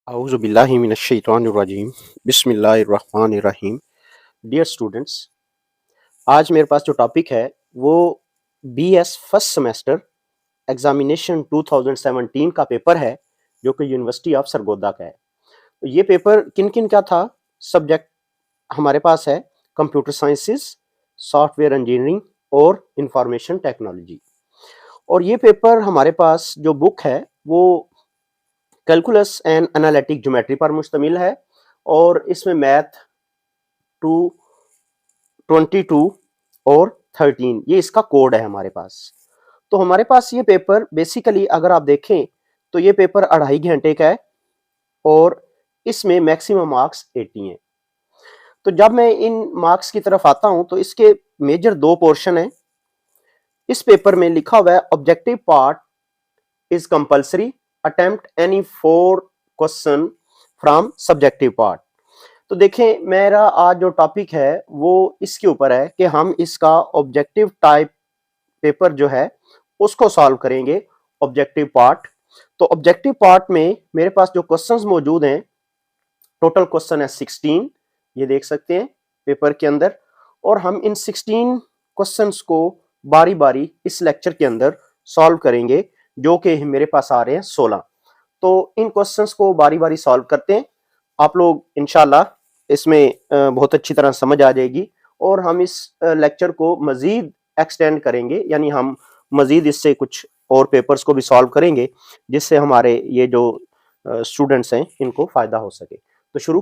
औज़ुबिल्लाहिमिनश्शैतानिर्रजीम बिस्मिल्लाहिर्रहमानिर्रहीम। Dear students, आज मेरे पास जो टॉपिक है वो बीएस फर्स्ट सेमेस्टर एग्जामिनेशन 2017 का पेपर है, जो कि यूनिवर्सिटी ऑफ सरगोदा का है। तो ये पेपर किन किन का था? सब्जेक्ट हमारे पास है कंप्यूटर साइंसेस, सॉफ्टवेयर इंजीनियरिंग और इंफॉर्मेशन टेक्नोलॉजी। और ये पेपर हमारे पास जो बुक है वो कैलकुलस एंड एनालिटिक ज्योमेट्री पर मुश्तमिल है, और इसमें मैथ 2, 22 और 13 ये इसका कोड है हमारे पास। तो हमारे पास ये पेपर बेसिकली अगर आप देखें तो ये पेपर 2.5 घंटे का है और इसमें मैक्सिमम मार्क्स 80 हैं। तो जब मैं इन मार्क्स की तरफ आता हूं तो इसके मेजर 2 पोर्शन हैं। इस पेपर में लिखा हुआ है objective part is compulsory, attempt any 4 question from subjective part. तो देखें, मेरा आज जो टॉपिक है वो इसके ऊपर है कि हम इसका ऑब्जेक्टिव टाइप पेपर जो है उसको सॉल्व करेंगे, ऑब्जेक्टिव पार्ट। तो ऑब्जेक्टिव पार्ट में मेरे पास जो क्वेश्चंस मौजूद हैं, टोटल क्वेश्चन है 16, ये देख सकते हैं पेपर के अंदर। और हम इन 16 क्वेश्चंस को बारी बारी इस लेक्चर के अंदर सॉल्व करेंगे, जो कि मेरे पास आ रहे हैं 16। तो इन क्वेश्चंस को बारी बारी सॉल्व करते हैं। आप लोग इंशाल्लाह इसमें बहुत अच्छी तरह समझ आ जाएगी, और हम इस लेक्चर को मजीद एक्सटेंड करेंगे, यानी हम मजीद इससे कुछ और पेपर्स को भी सॉल्व करेंगे, जिससे हमारे ये जो स्टूडेंट्स हैं इनको फायदा हो सके। तो शुरू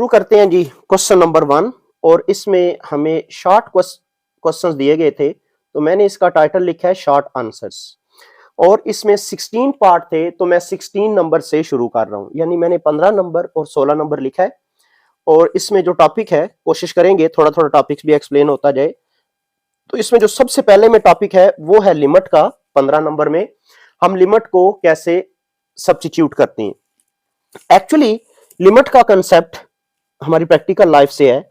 करते हैं जी क्वेश्चन नंबर 1। और इसमें हमें शॉर्ट क्वेश्चंस दिए गए थे, तो मैंने इसका टाइटल लिखा है शॉर्ट आंसर्स। और इसमें 16 पार्ट थे, तो मैं 16 नंबर से शुरू कर रहा हूं, यानी मैंने 15 नंबर और 16 नंबर लिखा है। और इसमें जो टॉपिक है, कोशिश करेंगे थोड़ा थोड़ा टॉपिक्स भी एक्सप्लेन होता जाए। तो इसमें जो सबसे पहले में टॉपिक है वो है लिमिट का। 15 नंबर में हम लिमिट को कैसे सब्स्टिट्यूट करते हैं। एक्चुअली लिमिट का कंसेप्ट हमारी प्रैक्टिकल लाइफ से है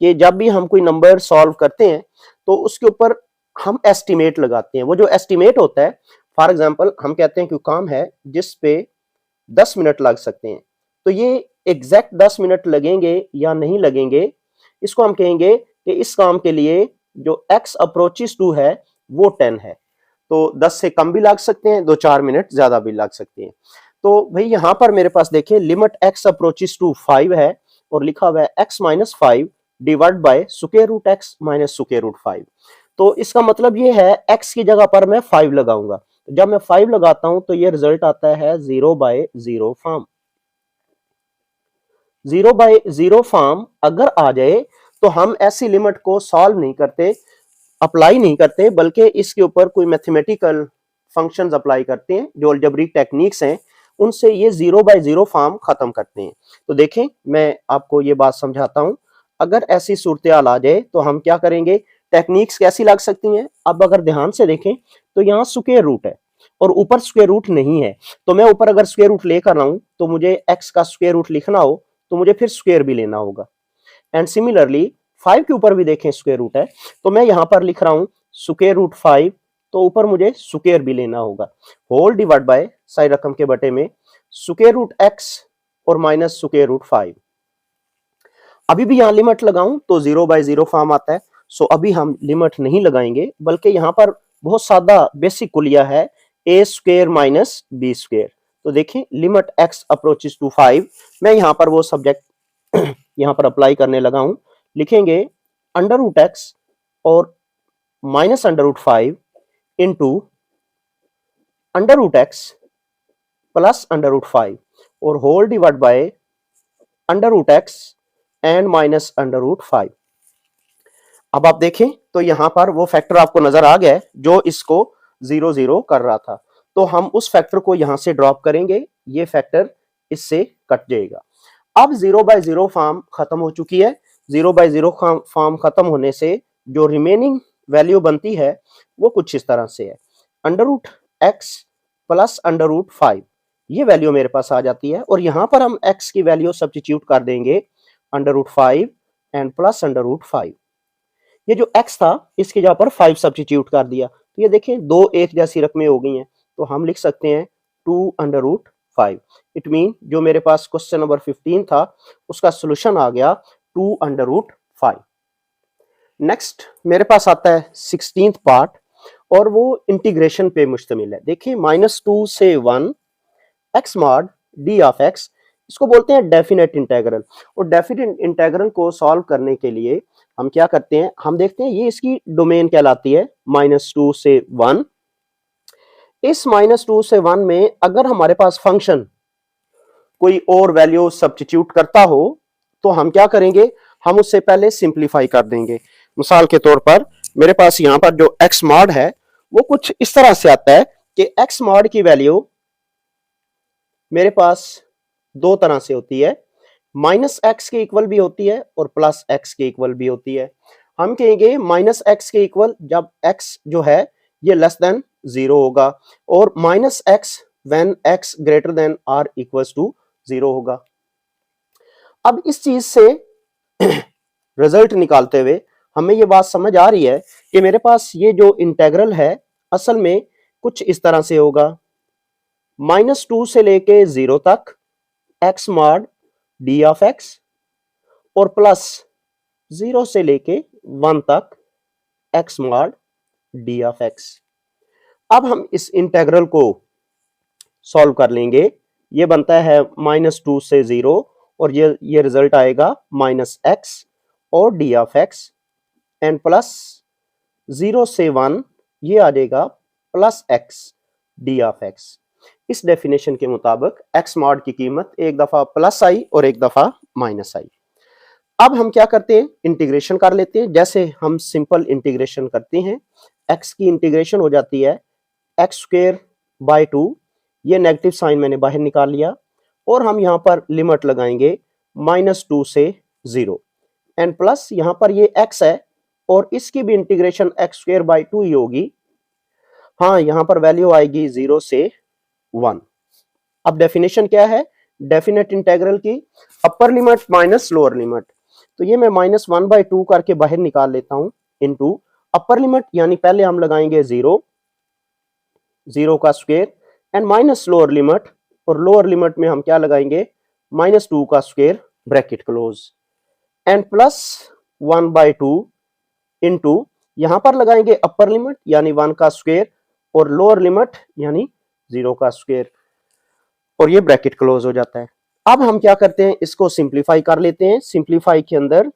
कि जब भी हम कोई नंबर सॉल्व करते हैं तो उसके ऊपर हम एस्टिमेट लगाते हैं। वो जो एस्टिमेट होता है, फॉर एग्जांपल हम कहते हैं कि काम है जिस पे 10 मिनट लग सकते हैं, तो ये एग्जैक्ट 10 मिनट लगेंगे या नहीं लगेंगे, इसको हम कहेंगे कि इस काम के लिए जो x अप्रोचेस टू है वो 10 है। तो 10 से कम भी लग सकते हैं, 2-4 मिनट ज्यादा भी लग सकते हैं। तो भाई यहां पर मेरे पास देखें लिमिट x अप्रोचेस टू 5 है, और लिखा हुआ है x minus 5 divide by square root x minus square root 5। तो इसका मतलब ये है x की जगह पर मैं 5 लगाऊंगा। जब मैं 5 लगाता हूं तो ये रिजल्ट आता है 0/0 फॉर्म। 0/0 फॉर्म अगर आ जाए तो हम ऐसी लिमिट को सॉल्व नहीं करते, अप्लाई नहीं करते, बल्कि इसके ऊपर कोई मैथमेटिकल फंक्शंस अप्लाई करते हैं, जो अलजेब्रिक टेक्निक्स हैं, उनसे ये 0/0 फॉर्म खत्म करते हैं। तो देखें, मैं आपको ये बात समझाता हूं। अगर ऐसी सूरत हाल आ जाए तो हम क्या करेंगे, टेक्निक्स कैसी लग सकती हैं। अब अगर ध्यान से देखें तो यहाँ स्क्वायर रूट है और ऊपर स्क्वायर रूट नहीं है, तो मैं ऊपर अगर स्क्वायर रूट लेकर आऊं तो मुझे एक्स का स्क्वायर रूट लिखना हो तो मुझे फिर स्क्वायर भी लेना होगा। एंड सिमिलरली 5 के ऊपर भी देखें स्क्वायर रूट है, तो मैं यहां पर लिख रहा हूं स्क्वायर रूट 5, तो ऊपर मुझे स्क्वायर भी लेना होगा। होल डिवाइड बाय सारी रकम के बटे में स्क्वायर रूट एक्स और माइनस स्क्वायर रूट 5। अभी भी यहां लिमिट लगाऊं तो 0/0 फॉर्म आता है। सो अभी हम लिमिट नहीं लगाएंगे, बल्कि यहां पर बहुत सादा बेसिक कुलिया है, ए स्क्वायर माइनस बी स्क्वायर। तो देखें लिमिट एक्स अप्रोचेस टू 5, मैं यहां पर वो सब्जेक्ट यहां पर अप्लाई करने लगा हूं। लिखेंगे अंडर रूट एक्स और minus under root 5 into under root x plus under root 5 और whole divide by under root x and minus under root 5। अब आप देखें तो यहां पर वो फैक्टर आपको नजर आ गया है जो इसको 0-0 कर रहा था। तो हम उस फैक्टर को यहां से ड्रॉप करेंगे, ये फैक्टर इससे कट जाएगा। अब 0/0 फॉर्म खत्म हो चुकी है। 0/0 फॉर्म खत्म होने से जो रिमेनिंग वैल्यू बनती है वो कुछ इस तरह से है, under root x plus under root 5, ये वैल्यू मेरे पास आ जाती है। और यहां पर हम x की वैल्यू सब्स्टिट्यूट कर देंगे under root 5 and plus under root 5। ये जो x था इसकी जगह पर 5 सब्स्टिट्यूट कर दिया, तो ये देखें दो एक जैसी रकमें हो गई हैं। तो हम लिख सकते हैं 2 अंडर रूट 5। इट मीन जो मेरे पास क्वेश्चन नंबर 15 था उसका सोल्यूशन आ गया 2√5। नेक्स्ट मेरे पास आता है 16th पार्ट और वो इंटीग्रेशन पे मुश्तमिल है। देखिए -2 से 1 x mod d of x, इसको बोलते हैं डेफिनेट इंटेग्रल। और डेफिनेट इंटेग्रल को सॉल्व करने के लिए हम क्या करते हैं, हम देखते हैं ये इसकी डोमेन कहलाती है -2 से 1। इस -2 से 1 में अगर हमारे पास फंक्शन कोई और वैल्यू सब्स्टिट्यूट करता हो तो हम क्या करेंगे, हम उससे पहले सिंप्लीफाई कर देंगे। मिसाल के तौर पर मेरे पास यहां पर जो x mod है वो कुछ इस तरह से आता है कि x mod की वैल्यू मेरे पास दो तरह से होती है, -x के इक्वल भी होती है और +x के इक्वल भी होती है। हम कहेंगे -x के इक्वल जब x जो है ये लेस देन 0 होगा और -x when x greater than or equals to 0 होगा। अब इस चीज से रिजल्ट निकालते हुए हमें ये बात समझ आ रही है कि मेरे पास ये जो इंटेग्रल है असल में कुछ इस तरह से होगा, -2 से लेके 0 तक x mod d of x और प्लस 0 से लेके 1 तक x mod d of x। अब हम इस इंटेग्रल को सॉल्व कर लेंगे। ये बनता है -2 से 0 और ये रिजल्ट आएगा -x और d of x and plus 0 से 1 ये आ जाएगा +x d ऑफ x। इस डेफिनेशन के मुताबिक x mod की कीमत एक दफा प्लस आई और एक दफा माइनस आई। अब हम क्या करते हैं, इंटीग्रेशन कर लेते हैं। जैसे हम सिंपल इंटीग्रेशन करते हैं, x की इंटीग्रेशन हो जाती है x²/2, ये नेगेटिव साइन मैंने बाहर निकाल लिया और हम यहाँ पर लिमिट लगाएंगे -2 से 0 एंड प्लस यहाँ पर ये x है और इसकी भी इंटीग्रेशन x²/2 ही होगी। हाँ, यहाँ पर वैल्यू आएगी 0 से 1। अब डेफिनेशन क्या है डेफिनेट इंटेग्रल की, अपर लिमिट माइनस लोअर लिमिट। तो ये मैं -1/2 करके बाहर निकाल लेता हूं इनटू अपर लिमिट, यानी पहले हम लगाएंगे 0 का square and minus lower limit, और लोअर लिमिट में हम क्या लगाएंगे -2 का square bracket close and plus 1/2 into यहां पर लगाएंगे अपर लिमिट यानी 1 का स्क्वायर और लोअर लिमिट यानी 0 का स्क्वायर और ये ब्रैकेट क्लोज हो जाता है। अब हम क्या करते हैं, इसको सिंप्लीफाई कर लेते हैं। सिंप्लीफाई के अंदर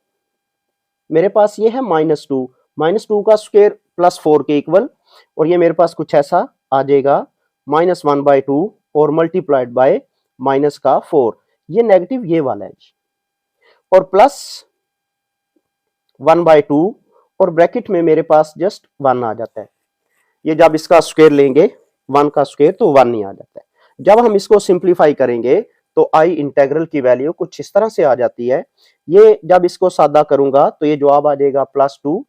मेरे पास ये है -2 का स्क्वायर +4 के इक्वल और ये मेरे पास कुछ ऐसा आ जाएगा -1/2 और मल्टीप्लाइड बाय माइनस का 4, ये नेगेटिव ये वाला है और प्लस 1/2 और ब्रैकेट में मेरे पास जस्ट 1 आ जाता है। ये जब इसका स्क्वायर लेंगे 1 का स्क्वायर तो 1 ही आ जाता है। जब हम इसको सिंप्लीफाई करेंगे तो आई इंटेग्रल की वैल्यू कुछ इस तरह से आ जाती है। ये जब इसको सादा करूंगा तो ये जवाब आ जाएगा +2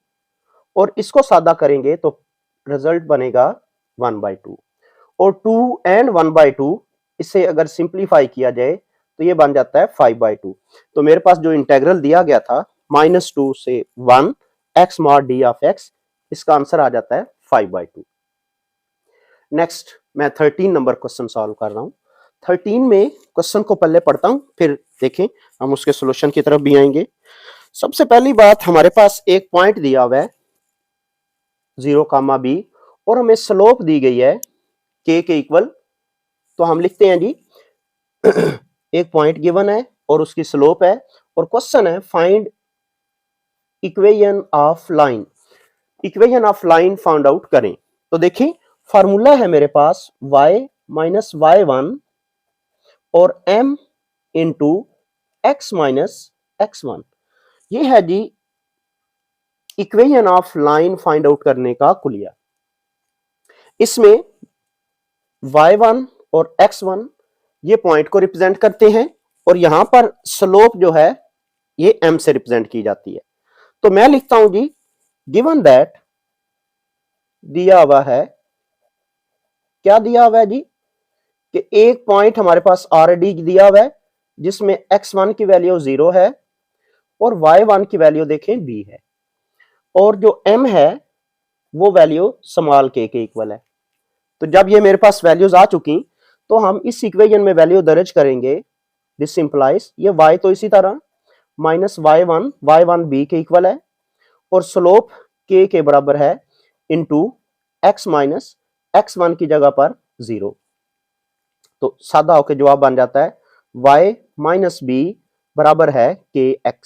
और इसको सादा करेंगे तो रिजल्ट बनेगा 1/2 और 2 एंड 1/2 इसे अगर सिंप्लीफाई किया जाए तो ये बन जाता है 5/2। तो मेरे पास जो इंटेग्रल दिया गया था -2 से 1 x mod d of x, इसका आंसर आ जाता है 5/2। नेक्स्ट मैं 13 नंबर क्वेश्चन सॉल्व कर रहा हूं। 13 में क्वेश्चन को पहले पढ़ता हूं फिर देखें हम उसके सॉल्यूशन की तरफ भी आएंगे। सबसे पहली बात, हमारे पास एक पॉइंट दिया हुआ है 0, b और हमें स्लोप दी गई है k के इक्वल। तो हम लिखते हैं जी एक पॉइंट गिवन है और उसकी स्लोप है और क्वेश्चन है find equation of line. Equation of line find out करें। तो देखिए फार्मूला है मेरे पास y माइनस y1 और m into x minus x1। ये है जी equation of line find out करने का कुलिया। इसमें y1 और x1 ये पॉइंट को रिप्रेजेंट करते हैं और यहां पर स्लोप जो है ये m से रिप्रेजेंट की जाती है। तो मैं लिखता हूं जी गिवन दैट, दिया हुआ है, क्या दिया हुआ है जी कि एक पॉइंट हमारे पास ऑलरेडी दिया हुआ है जिसमें x1 की वैल्यू 0 है और y1 की वैल्यू देखें b है और जो m है वो वैल्यू स्मॉल k के इक्वल है। तो जब ये मेरे पास वैल्यूज आ चुकी तो हम इस इक्वेशन में वैल्यू दर्ज करेंगे। दिस सिंप्लाइज ये y तो इसी तरह माइनस y1 b के इक्वल है और स्लोप k के बराबर है इनटू x माइनस x1 की जगह पर 0। तो सादा होकर जवाब बन जाता है y माइनस बी बराबर है kx,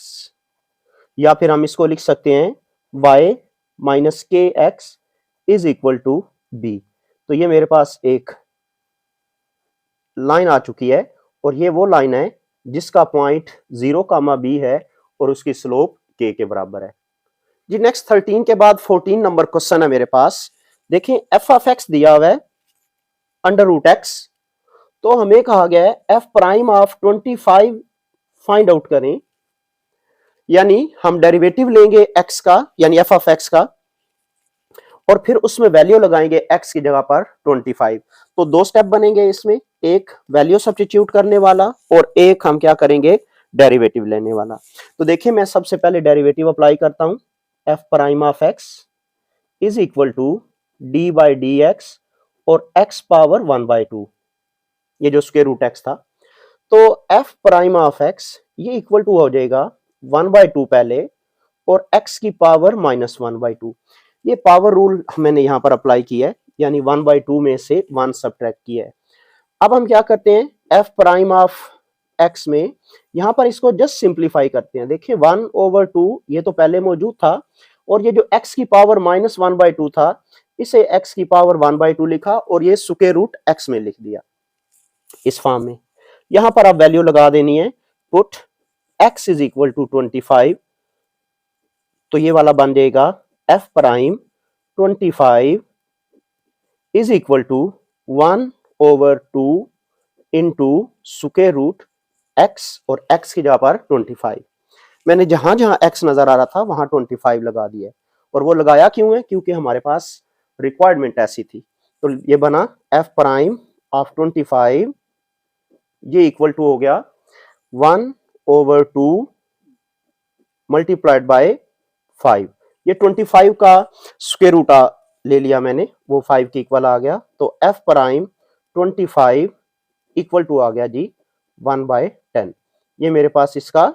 या फिर हम इसको लिख सकते हैं y minus kx is equal to b। तो ये मेरे पास एक लाइन आ चुकी है और ये वो लाइन है जिसका पॉइंट 0, b है और उसकी स्लोप k के बराबर है जी। नेक्स्ट 13 के बाद 14 नंबर क्वेश्चन है मेरे पास। देखें f ऑफ x दिया हुआ है अंडर रूट x, तो हमें कहा गया है f prime of 25 find out करें, यानी हम डेरिवेटिव लेंगे x का यानी f ऑफ x का और फिर उसमें वैल्यू लगाएंगे x की जगह पर 25। तो दो स्टेप बनेंगे इसमें, एक वैल्यू सब्स्टिट्यूट करने वाला और एक हम क्या करेंगे डेरिवेटिव लेने वाला। तो देखिए मैं सबसे पहले डेरिवेटिव अप्लाई करता हूं, f prime of x is equal to d by d x और x पावर 1/2, ये जो स्क्वायर रूट x था। तो f प्राइम ऑफ x ये इक्वल टू हो जाएगा 1/2 पहले और x की पावर -1/2। ये पावर रूल मैंने यहां पर अप्लाई किया है, यानी 1/2 में से 1 सब्ट्रैक्ट किया है। अब हम क्या करते हैं f प्राइम ऑफ x में यहां पर इसको जस्ट सिंप्लीफाई करते हैं। देखिए 1/2 ये तो पहले मौजूद था और ये जो x की पावर -1/2 था इसे x की पावर 1/2 लिखा और ये स्क्वायर रूट x में लिख दिया इस फॉर्म में। यहां पर आप वैल्यू लगा देनी है, put x is equal to 25, तो ये वाला बन जाएगा f prime 25 is equal to 1/2 into square root x और x की जगह पर 25। मैंने जहां जहां x नजर आ रहा था वहां 25 लगा दिया और वो लगाया क्यों है, क्योंकि हमारे पास रिक्वायरमेंट ऐसी थी। तो ये बना f प्राइम ऑफ 25 ये इक्वल टू हो गया 1/2 मल्टीप्लाइड बाय 5। ये 25 का स्क्वायर रूट ले लिया मैंने, वो 5 के इक्वल आ गया। तो f प्राइम 25 इक्वल टू आ गया जी 1/10। ये मेरे पास इसका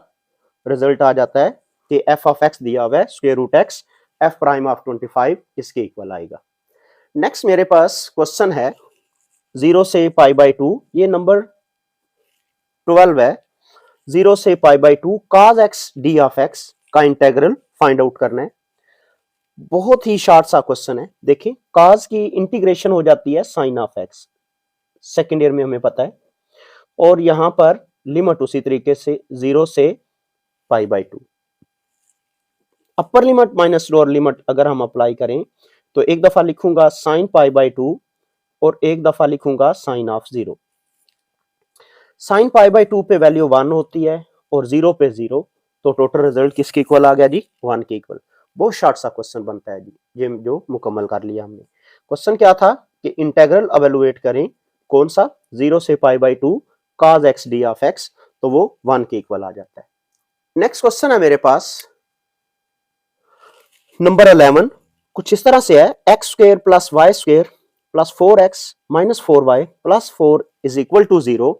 रिजल्ट आ जाता है कि f ऑफ x दिया हुआ है square root x, f prime of 25 इसके इक्वल आएगा। नेक्स्ट मेरे पास क्वेश्चन है 0 से π/2, ये नंबर 12 है। 0 से π/2 cos x d of x का इंटेग्रल फाइंड आउट करना है। बहुत ही शॉर्ट सा क्वेश्चन है। देखिए cos की इंटीग्रेशन हो जाती है sin of x, second year में हमें पता है, और यहां पर लिमिट उसी तरीके से 0 से π/2। Upper limit minus lower limit अगर हम अप्लाई करें तो एक दफा लिखूंगा sin π/2 और एक दफा लिखूंगा sin ऑफ 0। sin π/2 पे वैल्यू 1 होती है और 0 पे 0, तो टोटल रिजल्ट किसके इक्वल आ गया जी 1 के इक्वल। बहुत शॉर्ट सा क्वेश्चन बनता है जी, ये जो मुकम्मल कर लिया हमने। क्वेश्चन क्या था कि इंटीग्रल एवेलुएट करें, कौन सा 0 से π/2 cos x d of x, तो वो 1 के इक्वल आ जाता है। नेक्स्ट क्वेश्चन है मेरे पास नंबर 11, कुछ इस तरह से है x² + y² + 4x - 4y + 4 is equal to 0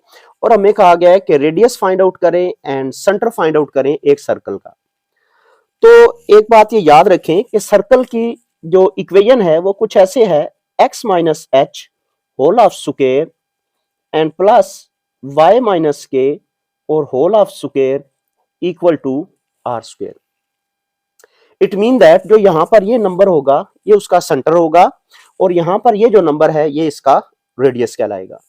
और हमें कहा गया है कि रेडियस फाइंड आउट करें एंड सेंटर फाइंड आउट करें एक सर्कल का। तो एक बात ये याद रखें कि सर्कल की जो इक्वेशन है वो कुछ ऐसे है, x - h whole of square and plus y - k और whole of square equal to r²। It mean that जो यहां पर ये नंबर होगा ये उसका सेंटर होगा और यहां पर ये जो नंबर है ये इसका रेडियस कहलाएगा।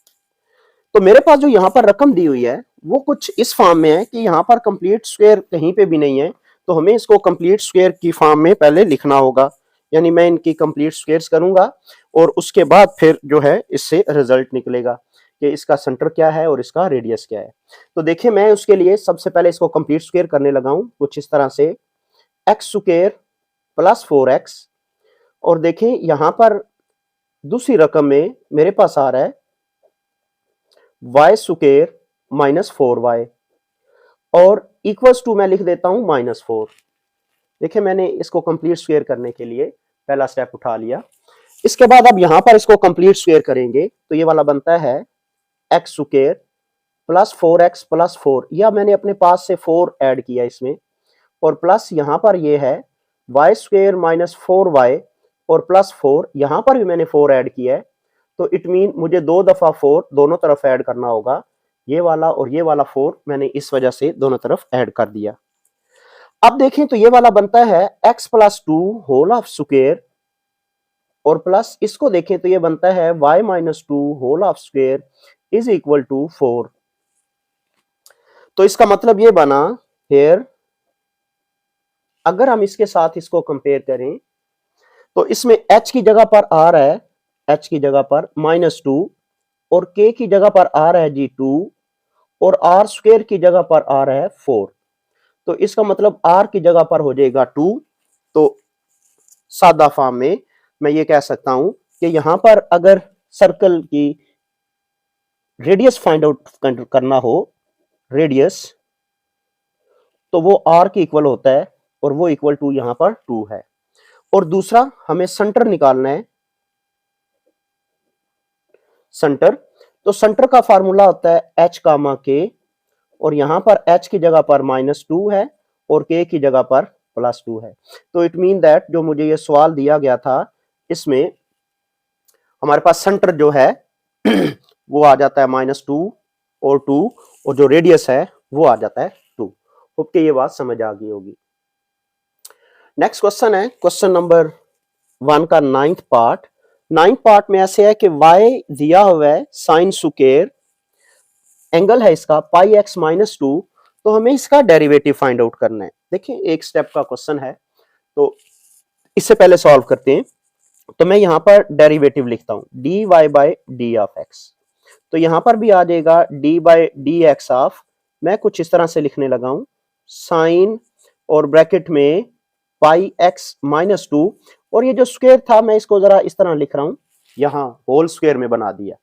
तो मेरे पास जो यहां पर रकम दी हुई है वो कुछ इस फॉर्म में है कि यहां पर कंप्लीट स्क्वायर कहीं पे भी नहीं है, तो हमें इसको कंप्लीट स्क्वायर की फॉर्म में पहले लिखना होगा, यानी मैं इनकी कंप्लीट स्क्वायर्स करूंगा और उसके बाद फिर जो है इससे रिजल्ट निकलेगा कि इसका सेंटर क्या है और इसका रेडियस क्या है। तो देखिए मैं उसके लिए सबसे पहले इसको कंप्लीट स्क्वायर करने लगा हूं कुछ इस तरह से, x² + 4x, और देखें यहां पर दूसरी रकम में मेरे पास आ रहा है y² - 4y और इक्वल्स टू मैं लिख देता हूं -4। देखिए मैंने इसको कंप्लीट स्क्वायर करने के लिए पहला स्टेप उठा लिया। इसके बाद अब यहां पर इसको कंप्लीट स्क्वायर करेंगे तो ये वाला बनता है x square plus 4x plus 4, या मैंने अपने पास से 4 ऐड किया इसमें, और प्लस यहां पर ये है वाई स्क्वायर माइनस 4y और प्लस 4, यहां पर भी मैंने 4 ऐड किया है। तो इट मीन मुझे 2 दफा 4 दोनों तरफ ऐड करना होगा, ये वाला और ये वाला 4 मैंने इस वजह से दोनों तरफ ऐड कर दिया। अब देखें तो ये वाला बनता है x plus 2 whole of square, और प्लस इसको देखें तो ये बनता है y minus 2 whole of square is equal to 4। तो इसका मतलब ये बना हेयर, अगर हम इसके साथ इसको कंपेयर करें तो इसमें h की जगह पर आ रहा है, h की जगह पर -2, और k की जगह पर आ रहा है जी 2, और r स्क्वायर की जगह पर आ रहा है 4। तो इसका मतलब r की जगह पर हो जाएगा 2। तो सादा फॉर्म में मैं ये कह सकता हूं कि यहां पर अगर सर्कल की रेडियस फाइंड आउट करना हो, रेडियस, तो वो r के इक्वल होता है, और वो इक्वल टू यहां पर 2 है। और दूसरा हमें सेंटर निकालना है, सेंटर, तो सेंटर का फार्मूला होता है h कामा k, और यहां पर h की जगह पर -2 है और k की जगह पर +2 है। तो इट मीन दैट जो मुझे ये सवाल दिया गया था इसमें हमारे पास सेंटर जो है वो आ जाता है -2 और 2, और जो रेडियस है वो आ जाता है 2। होप के ये बात समझ आ गई होगी। नेक्स्ट क्वेश्चन है क्वेश्चन नंबर 1 का 9th पार्ट। 9th पार्ट में ऐसे है कि y दिया हुआ है साइन स्क्वायर, एंगल है इसका पाई x -2, तो हमें इसका डेरिवेटिव फाइंड आउट करना है। देखिए एक स्टेप का क्वेश्चन है, तो इससे पहले सॉल्व करते हैं। तो मैं यहां पर डेरिवेटिव लिखता हूं dy by D of x, तो यहां पर भी आ जाएगा D by d x of, मैं कुछ इस तरह से लिखने लगा हूं साइन और ब्रैकेट में पाई x -2, और ये जो स्क्वायर था मैं इसको जरा इस तरह लिख रहा हूं, यहां होल स्क्वायर में बना दिया।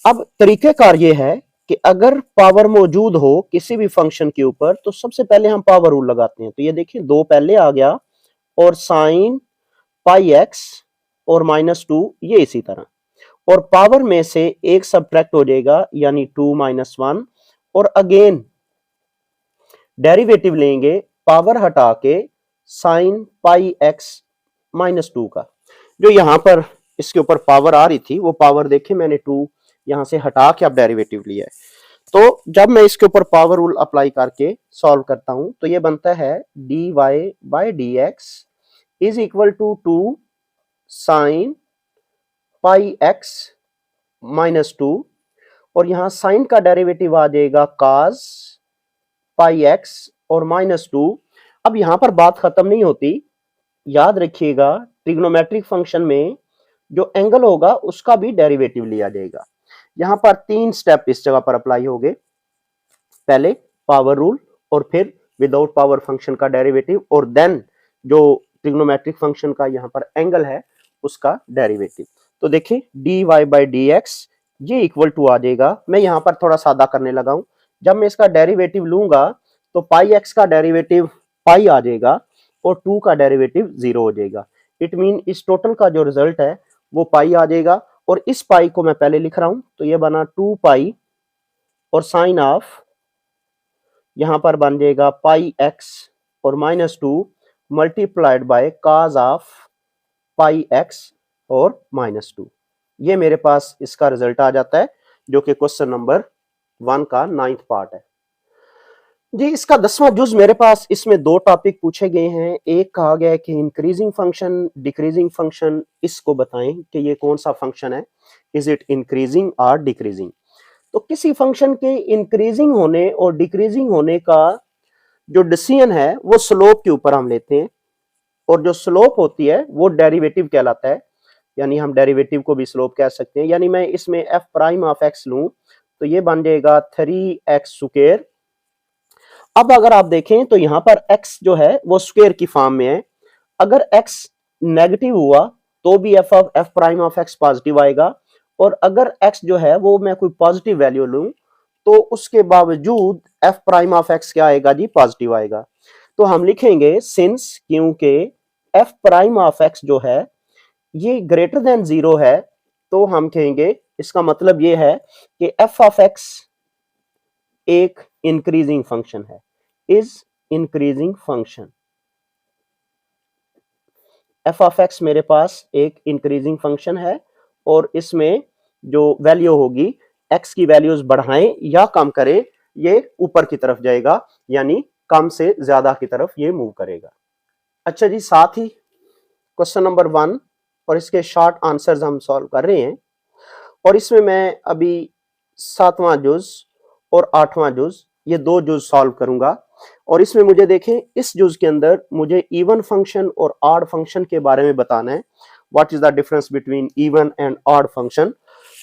अब तरीकेकार ये है कि अगर पावर मौजूद हो किसी भी फंक्शन के ऊपर तो सबसे पहले हम पावर रूल लगाते हैं। तो ये देखिए 2 पहले आ गया, और साइन पाई x और -2 ये इसी तरह, और पावर में से एक सब्ट्रैक्ट हो जाएगा यानी 2 - 1, और अगेन डेरिवेटिव लेंगे पावर हटा के साइन पाई x -2 का, जो यहां पर इसके ऊपर पावर आ रही थी वो पावर देखे मैंने 2 यहां से हटा के अब डेरिवेटिव लिया है। तो जब मैं इसके ऊपर पावर रूल अप्लाई करके सॉल्व करता हूं तो ये बनता है dy by d x is equal to 2 sine pi x -2, और यहां साइन का डेरिवेटिव आ जाएगा cos पाई x और -2। अब यहां पर बात खत्म नहीं होती, याद रखिएगा ट्रिग्नोमेट्रिक फंक्शन में जो एंगल होगा उसका भी डेरिवेटिव लिया जाएगा। यहां पर 3 स्टेप इस जगह पर अप्लाई हो गए, पहले पावर रूल और फिर विदाउट पावर फंक्शन का डेरिवेटिव, और देन जो ट्रिग्नोमेट्रिक फंक्शन का यहां पर एंगल है उसका डेरिवेटिव। तो देखिए dy बाई डी एक्स ये इक्वल टू आ जाएगा, मैं यहां पर थोड़ा सादा करने लगा हूं, जब मैं इसका डेरिवेटिव लूंगा तो पाई x का डेरिवेटिव पाई आ जाएगा और 2 का डेरिवेटिव 0 हो जाएगा। इट मीन इस टोटल का जो रिजल्ट है वो पाई आ जाएगा, और इस पाई को मैं पहले लिख रहा हूं तो ये बना 2 पाई, और साइन ऑफ यहां पर बन जाएगा पाई x और -2 multiplied by cos of pi x और -2। ये मेरे पास इसका रिजल्ट आ जाता है जो कि क्वेश्चन नंबर 1 का 9th पार्ट है जी। इसका 10वां जुज मेरे पास, इसमें 2 टॉपिक पूछे गए हैं। एक कहा गया है कि इंक्रीजिंग फंक्शन डिक्रीजिंग फंक्शन, इसको बताएं कि ये कौन सा फंक्शन है, इज इट इंक्रीजिंग और डिक्रीजिंग। तो किसी फंक्शन के इंक्रीजिंग होने और डिक्रीजिंग होने का जो डिसीजन है वो स्लोप के ऊपर हम लेते हैं, और जो स्लोप होती है वो डेरिवेटिव कहलाता है, यानी हम डेरिवेटिव को भी स्लोप कह सकते हैं। यानी मैं इसमें f प्राइम ऑफ x लूं तो ये बन जाएगा 3x स्क्वायर। अब अगर आप देखें तो यहां पर x जो है वो स्क्वायर की फॉर्म में है, अगर x नेगेटिव हुआ तो भी f prime of x positive आएगा, और अगर x जो है वो मैं कोई पॉजिटिव वैल्यू लूं तो उसके बावजूद f प्राइम ऑफ x क्या आएगा जी, पॉजिटिव आएगा। तो हम लिखेंगे सिंस, क्योंकि f प्राइम ऑफ x जो है ये ग्रेटर देन 0 है, तो हम कहेंगे इसका मतलब ये है कि एफ ऑफ एक्स एक इंक्रीजिंग फंक्शन है, is increasing function. F of x मेरे पास एक इंक्रीजिंग फंक्शन है और इसमें जो वैल्यू होगी, एक्स की वैल्यूज बढ़ाएं या कम करें, ये ऊपर की तरफ जाएगा, यानी कम से ज्यादा की तरफ ये मूव करेगा। अच्छा जी, साथ ही क्वेश्चन नंबर 1 और इसके शॉर्ट आंसर्स हम सॉल्व कर रहे हैं, और इसमें मैं अभी 7वां जुज और 8वां जुज, ये 2 जुज सॉल्व करूंगा। और इसमें मुझे देखें, इस जुज के अंदर मुझे इवन फंक्शन और ऑड फंक्शन के बारे में बताना है, what is the difference between even and odd function.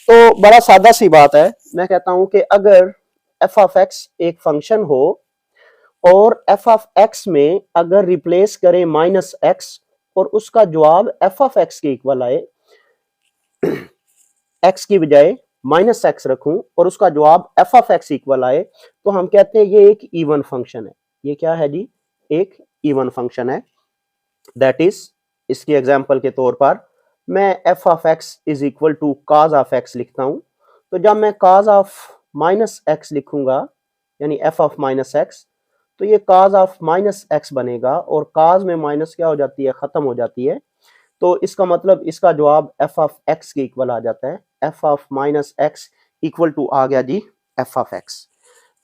तो बड़ा सादा सी बात है, मैं कहता हूं कि अगर एफ ऑफ एक्स एक फंक्शन हो और एफ ऑफ एक्स में अगर रिप्लेस करें माइनस एक्स और उसका जवाब एफ ऑफ एक्स के इक्वल आए, एक्स की बजाय माइनस एक्स रखूं और उसका जवाब एफ ऑफ एक्स इक्वल आए, तो हम कहते हैं ये एक इवन फंक्शन है। ये क्या है जी? एक इवन फंक्शन है। दैट इज, इसकी एग्जांपल के तौर पर मैं f of x is equal to cos of x लिखता हूं, तो जब मैं कॉज ऑफ माइनस एक्स लिखूंगा, यानी एफ ऑफ माइनस एक्स, तो ये कॉज ऑफ माइनस एक्स बनेगा, और कॉज में माइनस क्या हो जाती है? खत्म हो जाती है। तो इसका मतलब इसका जवाब एफ ऑफ एक्स के इक्वल आ जाता है। F of minus x equal to आ गया जी f of x.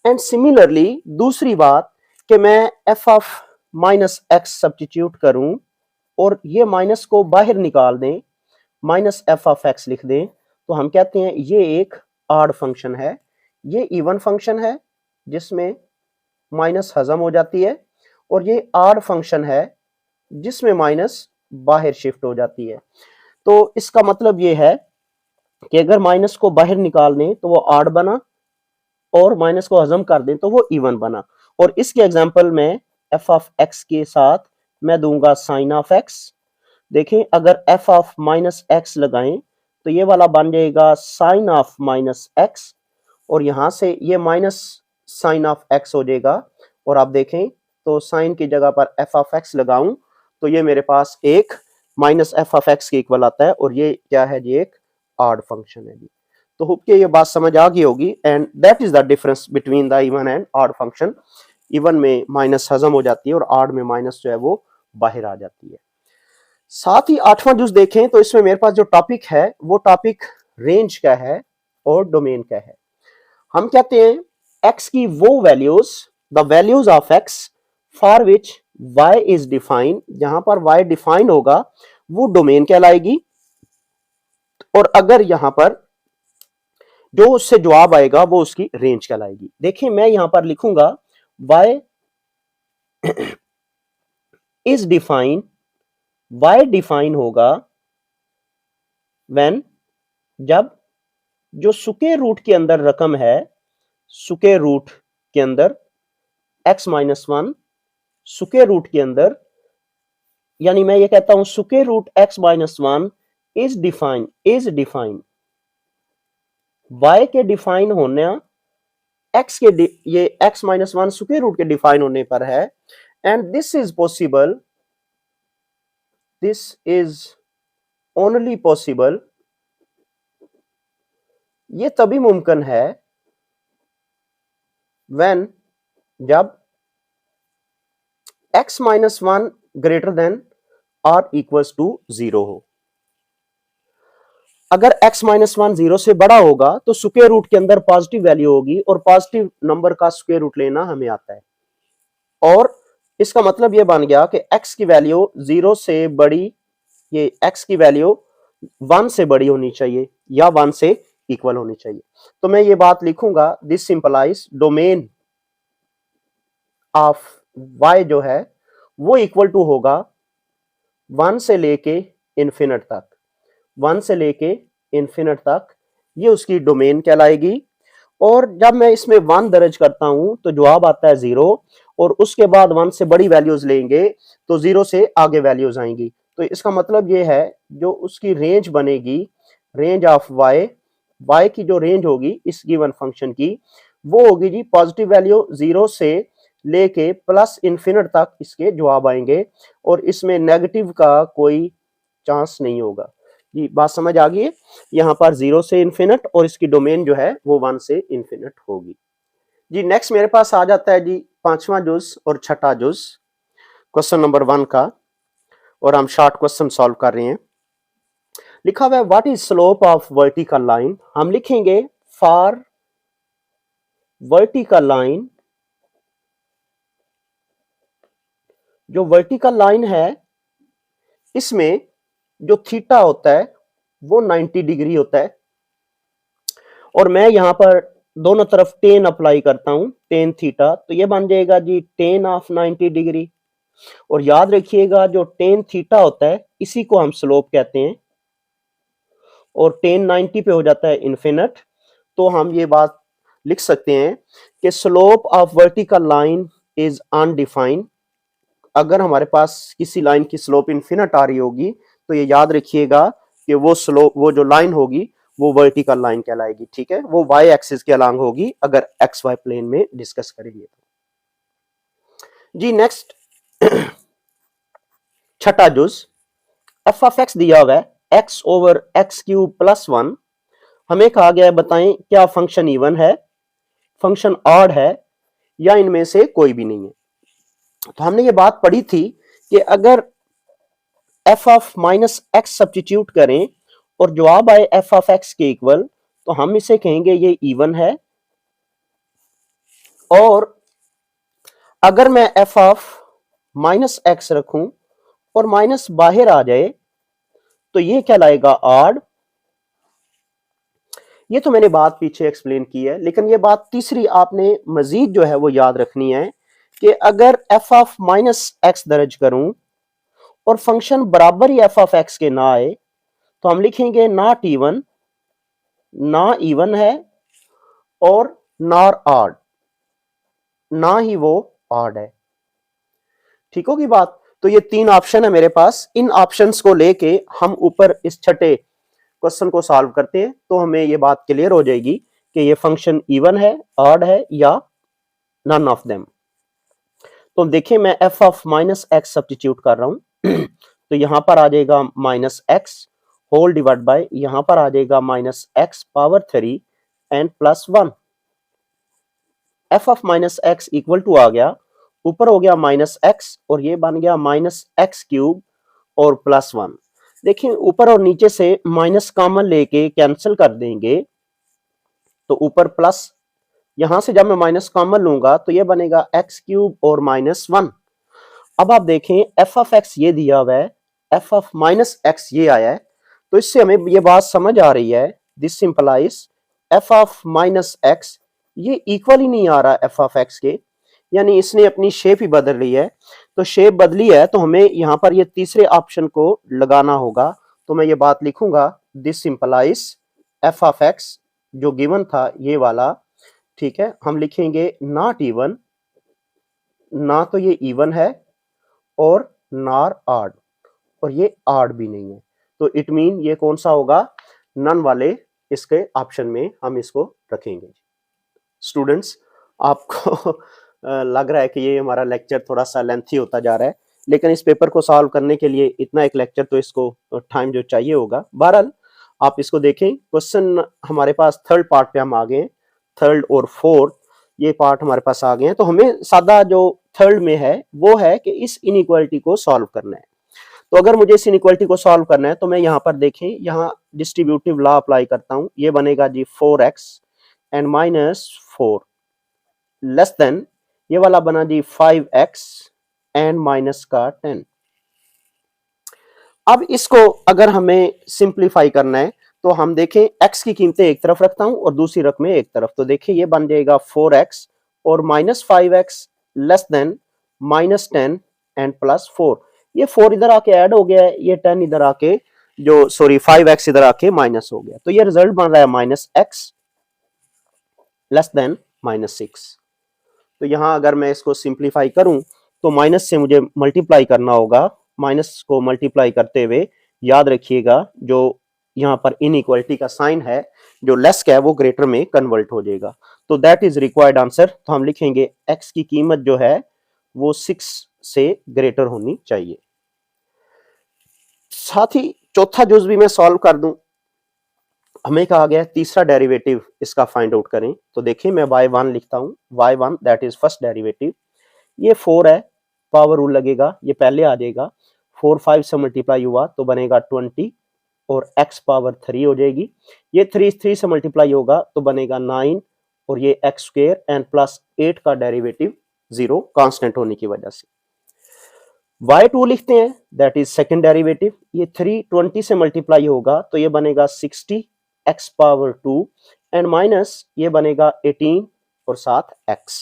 And similarly दूसरी बात कि मैं f of minus x substitute करूं और ये माइनस को बाहर निकाल दें, माइनस एफ ऑफ एक्स लिख दें, तो हम कहते हैं ये एक ऑड फंक्शन है। ये इवन फंक्शन है जिसमें माइनस हजम हो जाती है, और ये ऑड फंक्शन है जिसमें माइनस बाहर शिफ्ट हो जाती है। तो इसका मतलब ये है कि अगर माइनस को बाहर निकाल दें तो वो ऑड बना, और माइनस को हजम कर दें तो वो इवन बना। और इसके एग्जांपल में एफ ऑफ एक्स के साथ मैं दूंगा साइन ऑफ एक्स। देखें, अगर एफ ऑफ माइनस एक्स लगाएं तो ये वाला बन जाएगा साइन ऑफ माइनस एक्स, और यहां से ये माइनस साइन ऑफ एक्स हो जाएगा। और आप देखें तो साइन की जगह पर एफ ऑफ एक्स लगाऊं तो ये मेरे पास एक माइनस एफ ऑफ एक्स के इक्वल आता है, और ये क्या है जी? एक ऑड फंक्शन है जी। तो होप के ये बात समझ आ गई होगी। And that is the difference between the even and odd function. Even में माइनस हजम हो जाती है और ऑड में माइनस जो है वो बाहर आ जाती है। साथ ही 8वां जुज देखें तो इसमें मेरे पास जो टॉपिक है वो टॉपिक रेंज का है और डोमेन का है। हम कहते हैं एक्स की वो values, the values of x for which y is defined, जहां पर y डिफाइन होगा वो डोमेन कहलाएगी, और अगर यहां पर जो उससे जवाब आएगा वो उसकी रेंज कहलाएगी। देखिए, मैं यहां पर लिखूंगा y is define, y define होगा व्हेन, जब जो स्क्वायर रूट के अंदर रकम है, स्क्वायर रूट के अंदर x माइनस 1 स्क्वायर रूट के अंदर, यानी मैं ये कहता हूं square root x minus 1 is define, y के डिफाइन होने, x के ये x माइनस 1 स्क्वायर रूट के डिफाइन होने पर है। And this is possible, this is only possible, ये तभी मुमकिन है व्हेन, जब x माइनस 1 ग्रेटर देन और इक्वल्स टू 0 हो। अगर x माइनस 1 0 से बड़ा होगा तो स्क्वायर रूट के अंदर पॉजिटिव वैल्यू होगी, और पॉजिटिव नंबर का स्क्वायर रूट लेना हमें आता है। और इसका मतलब यह बन गया कि x की वैल्यू 0 से बड़ी, ये x की वैल्यू 1 से बड़ी होनी चाहिए या 1 से इक्वल होनी चाहिए। तो मैं ये बात लिखूंगा, दिस सिंपलाइज डोमेन ऑफ y जो है वो इक्वल टू होगा 1 से लेके इन्फिनिट तक, 1 से लेके इन्फिनिट तक, ये उसकी डोमेन कहलाएगी। और जब मैं इसमें 1 दर्ज करता हूं तो जवाब आता है 0, और उसके बाद 1 से बड़ी वैल्यूज लेंगे तो 0 से आगे वैल्यूज आएंगी। तो इसका मतलब ये है जो उसकी रेंज बनेगी, रेंज ऑफ y की जो रेंज होगी इस गिवन फंक्शन की, वो होगी जी पॉजिटिव वैल्यू 0 से लेके प्लस इन्फिनिट तक इसके जवाब आएंगे, और इसमें नेगेटिव का कोई चांस नहीं होगा। जी बात समझ आ गई है। यहाँ पर 0 से इन्फिनिट और इसकी डोमेन जो है वो 1 से इन्फिनिट होगी। जी नेक्स्ट मेरे पास आ जाता है जी पांचवा जुज और छठा जुज क्वेश्चन नंबर 1 का, और हम शॉर्ट क्वेश्चन सॉल्व कर रहे हैं। लिखा हुआ है what is slope of vertical line. हम लिखेंगे फॉर वर्टिकल लाइन, जो वर्टिकल लाइन है इसमें जो थीटा होता है वो 90 डिग्री होता है, और मैं यहां पर दोनों तरफ टेन अप्लाई करता हूं, टेन थीटा, तो ये बन जाएगा जी टेन ऑफ 90 डिग्री। और याद रखिएगा जो टेन थीटा होता है इसी को हम स्लोप कहते हैं, और टेन 90 पे हो जाता है इन्फिनिट। तो हम ये बात लिख सकते हैं कि slope of vertical line is undefined. अगर हमारे पास किसी लाइन की स्लोप इन्फिनिट आ रही होगी तो ये याद रखिएगा कि वो स्लोप, वो जो लाइन होगी वो वर्टिकल लाइन कहलाएगी, ठीक है। वो वाई एक्सिस के अलांग होगी अगर एक्स वाई प्लेन में डिस्कस करेंगे। जी नेक्स्ट छठा जुज, एफ ऑफ एक्स दिया हुआ है x over x cube plus 1। हमें कहा गया है बताएं क्या फंक्शन इवन है, फंक्शन ऑड है, या इनमें से कोई भी नहीं है। तो हमने ये बात पढ़ी थी कि अगर F of minus x substitute करें और जवाब आए एफ ऑफ एक्स के इक्वल, तो हम इसे कहेंगे ये इवन है। और अगर मैं एफ ऑफ माइनस एक्स रखूं और माइनस बाहर आ जाए तो ये कहलाएगा ऑड। ये तो मैंने बात पीछे एक्सप्लेन की है, लेकिन ये बात तीसरी आपने मजीद जो है वो याद रखनी है कि अगर एफ ऑफ माइनस एक्स दर्ज करूं और फंक्शन बराबर ही एफ ऑफ एक्स के ना आए तो हम लिखेंगे नॉट इवन, ना इवन है और नॉर ऑड, ना ही वो ऑड है। ठीक होगी बात। तो ये तीन ऑप्शन है मेरे पास, इन ऑप्शंस को लेके हम ऊपर इस छठे क्वेश्चन को सॉल्व करते हैं तो हमें ये बात क्लियर हो जाएगी कि ये फंक्शन इवन है, ऑड है, या नन ऑफ देम। तो देखिए मैं f of minus x substitute कर रहा हूं तो यहां पर आ जाएगा minus x whole divide by, यहां पर आ जाएगा minus x power 3 and plus 1। F of minus x equal to आ गया, ऊपर हो गया माइनस एक्स और ये बन गया माइनस एक्स क्यूब और प्लस 1। देखिए ऊपर और नीचे से माइनस कॉमन लेके कैंसिल कर देंगे तो ऊपर प्लस, यहां से जब मैं माइनस कॉमन लूंगा तो ये बनेगा एक्स क्यूब और माइनस 1। अब आप देखें एफ ऑफ एक्स ये दिया हुआ है, एफ ऑफ माइनस एक्स ये आया है, तो इससे हमें ये बात समझ आ रही है, this सिंपलाइज F of minus x ये इक्वल ही नहीं आ रहा एफ ऑफ एक्स के, यानी इसने अपनी शेप ही बदल ली है। तो शेप बदली है तो हमें यहां पर ये तीसरे ऑप्शन को लगाना होगा। तो मैं ये बात लिखूंगा दिस सिंपलाइज एफ ऑफ एक्स जो गिवन था ये वाला, ठीक है, हम लिखेंगे नॉट इवन, ना तो ये इवन है और नॉर ऑड, और ये ऑड भी नहीं है। तो इट मीन ये कौन सा होगा, नन वाले इसके ऑप्शन में हम इसको रखेंगे। स्टूडेंट्स आपको लग रहा है कि ये हमारा लेक्चर थोड़ा सा लेंथी होता जा रहा है, लेकिन इस पेपर को सॉल्व करने के लिए इतना एक लेक्चर तो इसको टाइम जो चाहिए होगा। बहरहाल आप इसको देखें, क्वेश्चन हमारे पास थर्ड पार्ट पे हम आ गए हैं, थर्ड और फोर्थ ये पार्ट हमारे पास आ गए हैं। तो हमें सादा जो थर्ड में है वो है कि इस इनइक्वालिटी को सॉल्व करना है। तो अगर मुझे इस इनइक्वालिटी को सॉल्व करना है तो मैं यहाँ पर देखें, यहाँ डिस्ट्रीब्यूटिव लॉ अप्लाई करता हूँ, ये बनेगा जी 4x and minus 4 less than, ये वाला बना जी 5x एंड माइनस का 10। अब इसको अगर हमें सिंप्लीफाई करना है तो हम देखें x की कीमतें एक तरफ रखता हूं और दूसरी रकमें एक तरफ, तो देखिए ये बन जाएगा 4x और minus 5x less than minus 10 and plus 4। ये 4 इधर आके ऐड हो गया है, ये 10 इधर आके जो सॉरी 5x इधर आके माइनस हो गया, तो ये रिजल्ट बन रहा है minus x less than minus 6। तो यहां अगर मैं इसको सिंप्लीफाई करूं तो माइनस से मुझे मल्टीप्लाई करना होगा, माइनस को मल्टीप्लाई करते हुए याद रखिएगा जो यहाँ पर इनइक्वालिटी का साइन है, जो लेस का है वो ग्रेटर में कन्वर्ट हो जाएगा। तो दैट इज रिक्वायर्ड आंसर। तो हम लिखेंगे x की कीमत जो है वो 6 से ग्रेटर होनी चाहिए। साथ ही चौथा जुज भी मैं सॉल्व कर दूं, हमें कहा गया तीसरा डेरिवेटिव इसका फाइंड आउट करें। तो देखिए मैं y1 लिखता हूं, y1 that is first derivative, ये 4 है, पावर रूल लगेगा, ये पहले आ जाएगा, 4 5 से मल्टीप्लाई हुआ तो बनेगा 20 और x पावर 3 हो जाएगी, ये 3 से मल्टीप्लाई होगा तो बनेगा 9 और ये x स्क्वायर एंड प्लस 8 का डेरिवेटिव 0 कांस्टेंट होने की वजह से। y2 लिखते हैं, दैट इज सेकंड डेरिवेटिव, ये 3 20 से मल्टीप्लाई होगा तो ये बनेगा 60 x पावर 2 एंड माइनस ये बनेगा 18 और साथ x।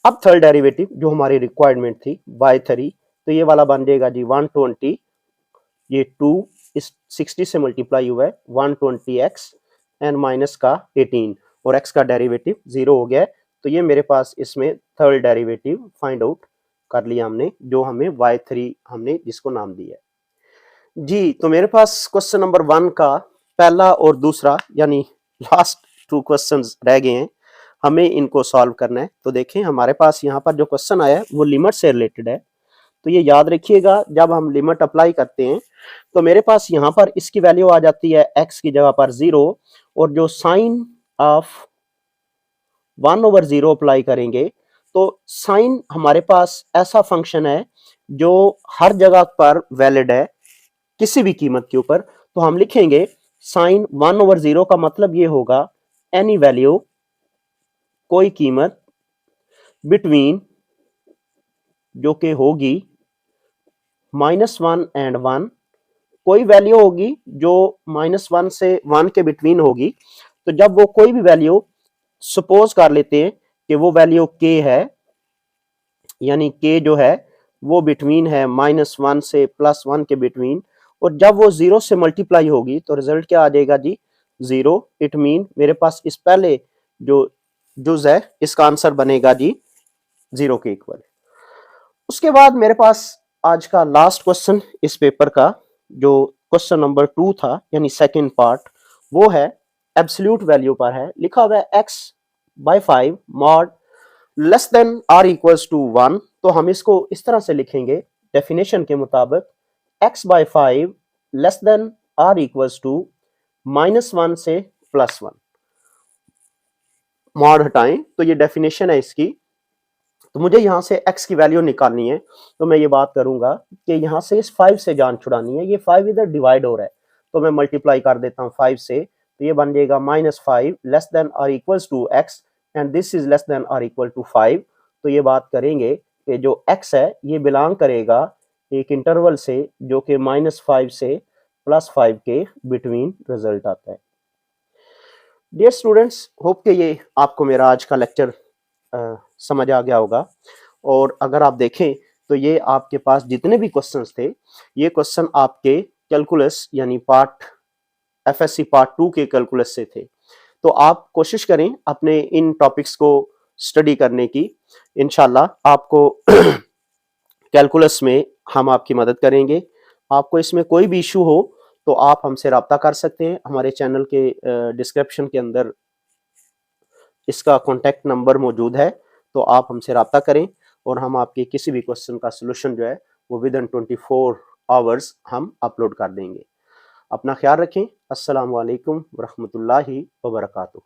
अब थर्ड डेरिवेटिव जो हमारी रिक्वायरमेंट थी y3, तो ये वाला बन जाएगा जी 120, ये 2 इस 60 से मल्टीप्लाई हुआ है 120x एंड माइनस का 18 और x का डेरिवेटिव 0 हो गया है। तो ये मेरे पास इसमें थर्ड डेरिवेटिव फाइंड आउट कर लिया हमने, जो हमें y3 हमने जिसको नाम दिया है जी। तो मेरे पास क्वेश्चन नंबर 1 का पहला और दूसरा यानी लास्ट 2 क्वेश्चंस रह गए हैं, हमें इनको सॉल्व करना है। तो देखें हमारे पास यहाँ पर जो क्वेश्चन आया है वो लिमिट से रिलेटेड है, तो ये याद रखिएगा जब हम लिमिट अप्लाई करते हैं तो मेरे पास यहाँ पर इसकी वैल्यू आ जाती है x की जगह पर 0 और जो साइन ऑफ 1/0 अप्लाई करेंगे तो साइन हमारे पास ऐसा फंक्शन है जो हर जगह पर वैलिड है किसी भी कीमत के ऊपर। तो हम लिखेंगे साइन 1/0 का मतलब ये होगा एनी वैल्यू, कोई कीमत बिटवीन जो कि होगी -1 एंड 1, कोई वैल्यू होगी जो -1 से 1 के बिटवीन होगी। तो जब वो कोई भी वैल्यू सपोज कर लेते हैं कि वो वैल्यू k है, यानी k जो है वो बिटवीन है -1 से +1 के बिटवीन, और जब वो 0 से मल्टीप्लाई होगी तो रिजल्ट क्या आ जाएगा जी 0। इट मीन मेरे पास इस पहले जो जुज है इसका आंसर बनेगा जी 0 के इक्वल। उसके बाद मेरे पास आज का लास्ट क्वेश्चन इस पेपर का जो क्वेश्चन नंबर 2 था यानी सेकंड पार्ट, वो है एब्सोल्यूट वैल्यू पर है, लिखा हुआ है x/5 mod less than or equals to 1। तो हम इसको इस तरह से लिखेंगे डेफिनेशन के मुताबिक x/5 less than or equals to -1 से +1। मॉड हटाएं तो ये डेफिनेशन है इसकी। तो मुझे यहाँ से x की वैल्यू निकालनी है, तो मैं ये बात करूंगा कि यहाँ से इस 5 से जान छुड़ानी है, ये 5 इधर डिवाइड हो रहा है तो मैं मल्टीप्लाई कर देता हूँ 5 से, तो ये बन जाएगा -5 लेस देन और equals to x and this is less than और इक्वल टू 5। तो ये बात करेंगे कि जो x है ये बिलोंग करेगा एक इंटरवल से जो कि -5 से +5 के बिटवीन रिजल्ट आता है। डियर स्टूडेंट्स, होप कि ये आपको मेरा आज का लेक्चर समझ आ गया होगा। और अगर आप देखें तो ये आपके पास जितने भी क्वेश्चंस थे, ये क्वेश्चन आपके कैलकुलस यानी पार्ट एफएससी पार्ट 2 के कैलकुलस से थे। तो आप कोशिश करें अपने इन टॉपिक्स को स्टडी करने की, इंशाल्लाह आपको कैलकुलस में हम आपकी मदद करेंगे। आपको इसमें कोई भी इशू हो तो आप हमसे रब्ता कर सकते हैं, हमारे चैनल के डिस्क्रिप्शन के अंदर इसका कॉन्टैक्ट नंबर मौजूद है, तो आप हमसे रब्ता करें और हम आपके किसी भी क्वेश्चन का सोल्यूशन जो है वो विदिन 24 आवर्स हम अपलोड कर देंगे। अपना ख्याल रखें। अस्सलाम वालेकुम वरहमतुल्लाहि वबरकातुहू।